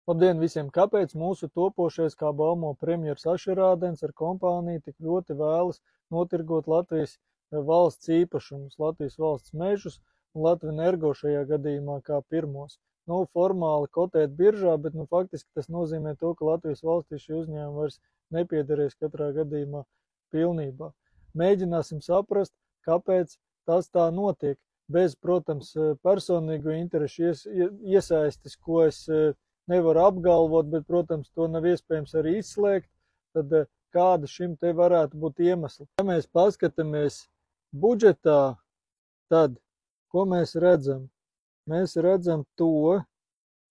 Labdien visiem! Kāpēc mūsu topošais, kā baumo premjers Ašerādens ar kompāniju, tik ļoti vēlas notirgot Latvijas valsts īpašumus, Latvijas valsts mežus un Latvenergo šajā gadījumā kā pirmos? Formāli kotēt biržā, bet faktiski tas nozīmē to, ka Latvijas valstī šie uzņēmumi vairs nepiederēs katrā gadījumā pilnībā. Mēģināsim saprast, kāpēc tas tā notiek. Bez, protams, personīgu interešu iesaistes, ko es nevaru apgalvot, bet, protams, to nav iespējams arī izslēgt, tad kāda šim te varētu būt iemesli. Ja mēs paskatāmies budžetā, tad, ko mēs redzam? Mēs redzam to,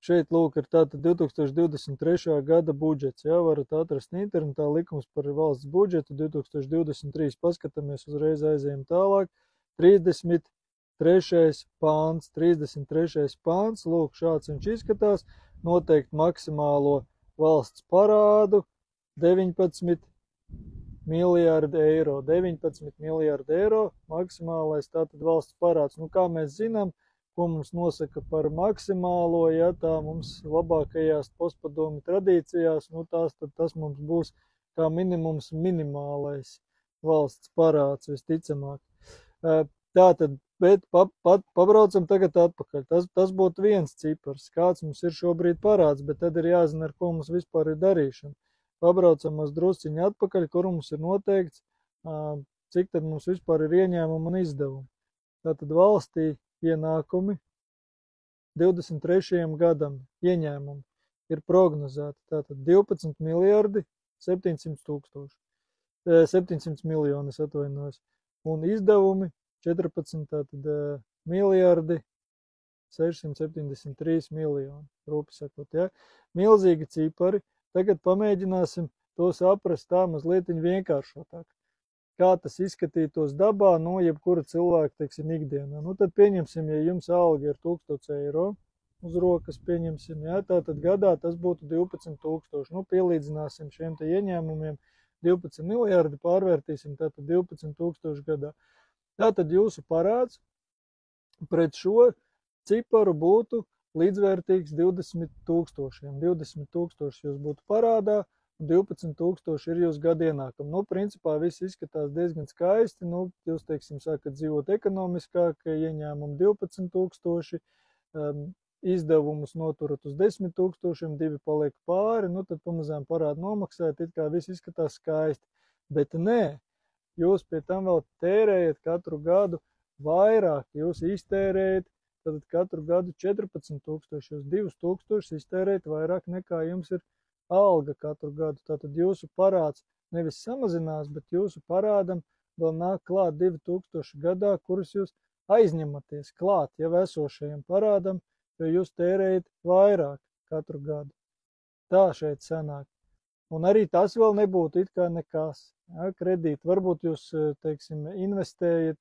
šeit lūk ir tātad 2023. gada budžets, varat atrast internetā likums par valsts budžetu 2023, paskatāmies uzreiz aizējam tālāk, 33. pāns, lūk šāds viņš izskatās, noteikt maksimālo valsts parādu 19 miljārdi eiro. 19 miljārdi eiro maksimālais tātad valsts parāds. Kā mēs zinām, ko mums nosaka par maksimālo, tā mums labākajās postpadomju tradīcijās, tas mums būs kā minimums minimālais valsts parāds visticamāk. Tātad, bet pabraucam tagad atpakaļ. Tas būtu viens cipars, kāds mums ir šobrīd parāds, bet tad ir jāzina, ar ko mums vispār ir darīšana. Pabraucam drusciņu atpakaļ, kur mums ir noteikts, cik tad mums vispār ir ieņēmumi un izdevumi. Tātad valstī ienākumi 23. gadam ieņēmumi ir prognozēti. Tātad 12 miljardi 700 miljoni, es atvainojos, un izdevumi 14 miljardi 673 miljoni, rūpi sakot, Milzīgi cipari. Tagad pamēģināsim to saprast tā mazliet vienkāršotāk. Kā tas izskatītos dabā, jebkura cilvēka, teiksim, ikdienā. Tad pieņemsim, ja jums alga ir 1000 eiro uz rokas, pieņemsim, tātad gadā tas būtu 12 000. Pielīdzināsim šiem te ieņēmumiem 12 miljardi, pārvērtīsim tātad 12 000 gadā. Tātad jūsu parāds pret šo ciparu būtu līdzvērtīgs 20 000. 20 000 jūs būtu parādā, un 12 000 ir jūsu gada ienākumi. Principā viss izskatās diezgan skaisti. Jūs, teiksim, sākat dzīvot ekonomiskāk, ieņēmumi 12 000, izdevumus noturat uz 10 000, 2 paliek pāri, tad pamazām parādu nomaksājat, it kā viss izskatās skaisti. Bet nē, jūs pie tam vēl tērējat katru gadu vairāk, jūs iztērējat, tad katru gadu 14 000, jūs 2 000 iztērējat vairāk nekā jums ir alga katru gadu. Tātad jūsu parāds nevis samazinās, bet jūsu parādam vēl nāk klāt 2000 gadā, kurus jūs aizņematies klāt jau esošajam parādam, jo jūs tērējat vairāk katru gadu. Tā šeit sanāk. Un arī tas vēl nebūtu it kā nekas. Kredīti. Varbūt jūs, teiksim, investējat,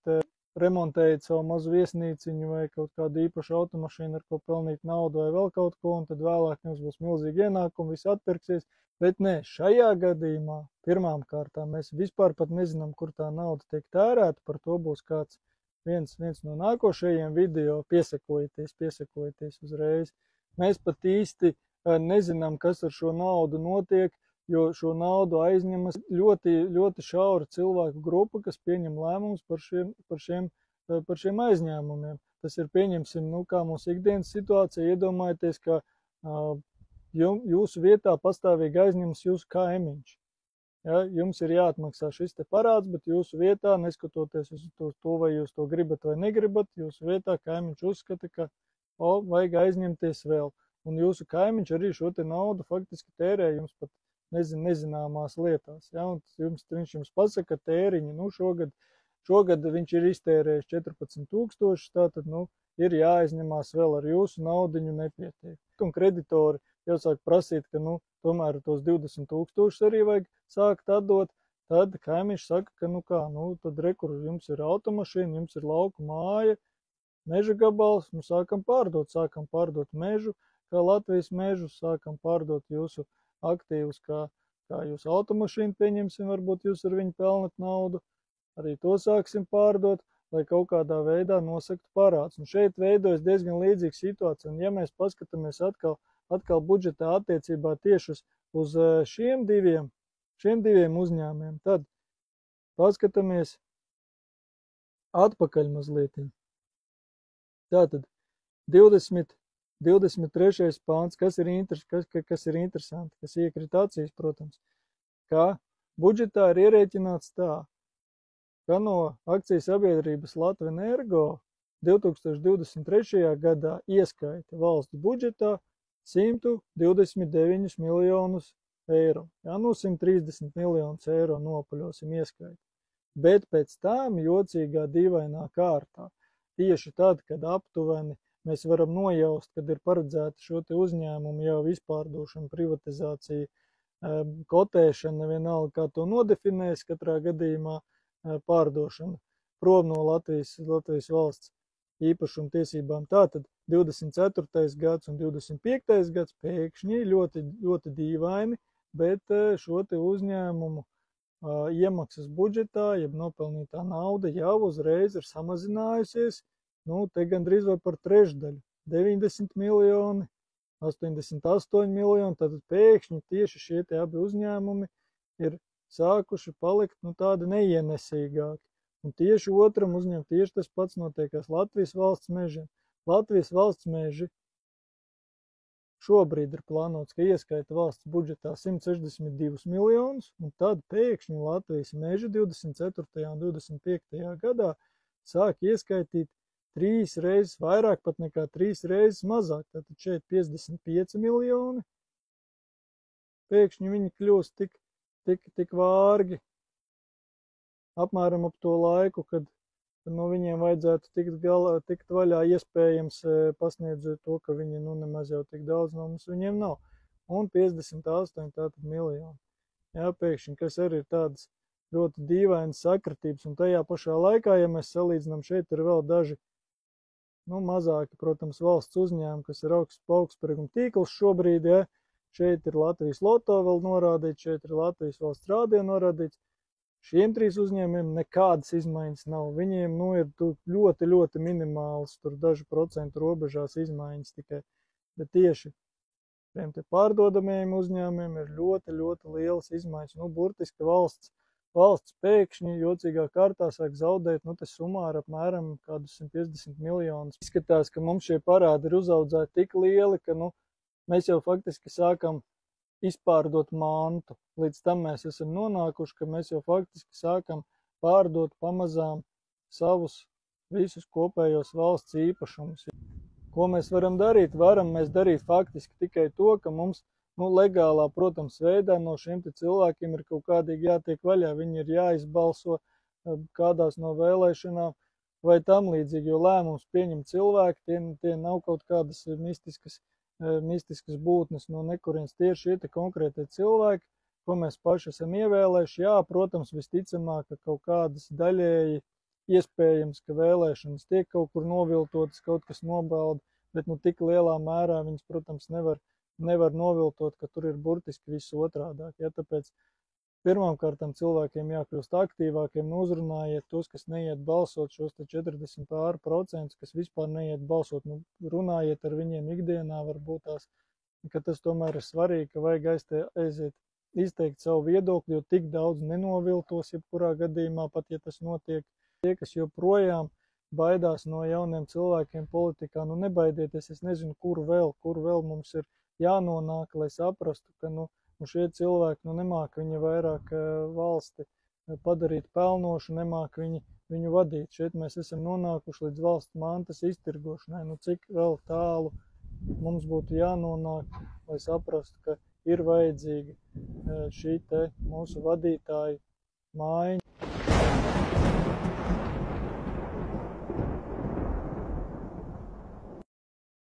remontējat savu mazu viesnīciņu vai kaut kādu īpašu automašīnu, ar ko pelnīt naudu vai vēl kaut ko, un tad vēlāk jums būs milzīgi ienākumi, viss atpirksies. Bet nē, šajā gadījumā pirmām kārtām mēs vispār pat nezinām, kur tā nauda tiek tērēta, par to būs kāds viens no nākošajiem video, piesakojieties uzreiz. Mēs pat īsti nezinām, kas ar šo naudu notiek, jo šo naudu aizņemas ļoti, ļoti šaura cilvēku grupa, kas pieņem lēmumus par šiem aizņēmumiem. Tas ir, pieņemsim, kā mūsu ikdienas situācija, iedomājieties, ka jūsu vietā pastāvīgi aizņemas jūsu kaimiņš. Jums ir jāatmaksā šis te parāds, bet jūsu vietā, neskatoties uz to, vai jūs to gribat vai negribat, jūsu vietā kaimiņš uzskata, ka vajag aizņemties vēl. Un jūsu kaimiņš arī šo te naudu faktiski tērē jums pat nezināmās lietās. Un viņš jums pasaka tēriņu, šogad viņš ir iztērējis 14 000, tātad, ir jāaizņemās vēl ar jūsu naudiņu nepietiek. Un kreditori jau sāk prasīt, ka, tomēr tos 20 000 arī vajag sākt atdot, tad kaimiņš saka, ka, tad rekur, jums ir automašīna, jums ir lauku māja, meža gabals, sākam pārdot mežu, kā Latvijas mežu, sākam pārdot jūsu aktīvus, kā jūsu automašīnu, pieņemsim, varbūt jūs ar viņu pelnat naudu, arī to sāksim pārdot, lai kaut kādā veidā nosaktu parāds. Un šeit veidojas diezgan līdzīga situācija, un ja mēs paskatāmies atkal atkal budžetā attiecībā tieši uz šiem diviem uzņēmumiem. Tad paskatāmies atpakaļ mazliet. Tātad 23. pāns, kas ir interesanti, kas iekrita acīs, protams, ka budžetā ir ierēķināts tā, ka no akciju sabiedrības Latvenergo 2023. gadā ieskaita valsts budžetā 129 miljonus eiro. Jā, 130 miljonus eiro nopaļosim ieskaita. Bet pēc tam jocīgā dīvainā kārtā, tieši tad, kad aptuveni mēs varam nojaust, kad ir paredzēta šo te uzņēmumu jau izpārdošana, privatizācija, kotēšana, vienalga, kā to nodefinēs, katrā gadījumā pārdošana prom no Latvijas valsts īpašuma tiesībām. Tātad 24. gads un 25. gads pēkšņi ļoti dīvaini, bet šo te uzņēmumu iemaksas budžetā, jeb nopelnītā nauda jau uzreiz ir samazinājusies, te gandrīz vai par trešdaļu, 90 miljoni, 88 miljoni, tad pēkšņi tieši šie te abi uzņēmumi ir sākuši palikt tādi neienesīgāki. Un tieši otram uzņēmumam tieši tas pats notiekās Latvijas valsts mežiem. Latvijas valsts meži šobrīd ir plānots, ka ieskaita valsts budžetā 162 miljonus, un tad pēkšņi Latvijas meži 24. un 25. gadā sāk ieskaitīt 3 reizes vairāk, pat nekā 3 reizes mazāk. Tātad šeit 55 miljoni. Pēkšņi viņi kļūst tik vārgi, apmēram ap to laiku, kad no viņiem vajadzētu tikt vaļā, iespējams pasniedzot to, ka viņi nemaz jau tik daudz no mums viņiem nav. Un 58 tātad miljoni. Jā, pēkšņi, kas arī ir tādas ļoti dīvainas sakritības, un tajā pašā laikā, ja mēs salīdzinām, šeit ir vēl daži mazāki, protams, valsts uzņēmumi, kas ir augstspēkuma tīkls šobrīd, ja. Šeit ir Latvijas Loto vēl norādīts, šeit ir Latvijas valsts rādio norādīts. Šiem 3 uzņēmumiem nekādas izmaiņas nav. Viņiem ir ļoti, ļoti minimāls, tur dažu procentu robežās izmaiņas tikai. Bet tieši šiem te pārdodamajiem uzņēmumiem ir ļoti, ļoti lielas izmaiņas. Burtiski valsts pēkšņi jocīgā kārtā sāk zaudēt, te sumāri apmēram kādus 150 miljonus. Izskatās, ka mums šie parādi ir uzaudzēti tik lieli, ka, mēs jau faktiski sākam izpārdot mantu. Līdz tam mēs esam nonākuši, ka mēs jau faktiski sākam pārdot pamazām savus visus kopējos valsts īpašumus. Ko mēs varam darīt? Varam mēs darīt faktiski tikai to, ka mums legālā, protams, veidā no šiem te cilvēkiem ir kaut kādīgi jātiek vaļā. Viņi ir jāizbalso kādās no vēlēšanām vai tam līdzīgi, jo lēmums pieņem cilvēki, tie nav kaut kādas mistiskas būtnes no nekurienes, tieši šie te konkrētie cilvēki, ko mēs paši esam ievēlējuši. Jā, protams, visticamāk, ka kaut kādas daļēji iespējams, ka vēlēšanas tiek kaut kur noviltotas, kaut kas nobauda, bet tik lielā mērā viņas, protams, nevar noviltot, ka tur ir burtiski viss otrādāk. Ja, tāpēc pirmkārtām cilvēkiem jākļūst aktīvākiem, uzrunājiet tos, kas neiet balsot, šos te 40%, kas vispār neiet balsot, runājiet ar viņiem ikdienā, varbūt tās, ka tas tomēr ir svarīgi, ka vajag aiziet izteikt savu viedokli, jo tik daudz nenoviltos, jebkurā gadījumā, pat ja tas notiek. Tie, kas joprojām baidās no jauniem cilvēkiem politikā, nebaidieties, es nezinu, kur vēl mums ir jānonāk, lai saprastu, ka, šie cilvēki, nemāk viņi vairāk valsti padarīt pelnošu, nemāk viņu vadīt. Šeit mēs esam nonākuši līdz valsts mantas iztirgošanai. Cik vēl tālu mums būtu jānonāk, lai saprastu, ka ir vajadzīga šī te mūsu vadītāju maiņa.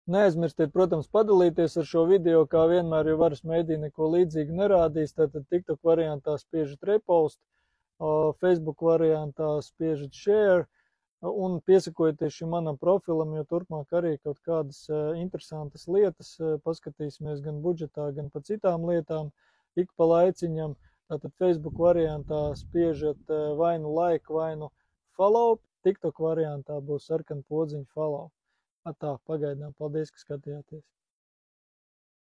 Neaizmirstiet, protams, padalīties ar šo video, kā vienmēr, jo varas mēdī neko līdzīgu nerādīs. Tātad TikTok variantā spiežat repost, Facebook variantā spiežat share un piesakojieties šim manam profilam, jo turpmāk arī kaut kādas interesantas lietas paskatīsimies gan budžetā, gan pa citām lietām ik pa laiciņam. Tātad Facebook variantā spiežat vai nu like, vai nu follow, TikTok variantā būs sarkana podziņa follow. Tā, pagaidām, paldies, ka skatījāties.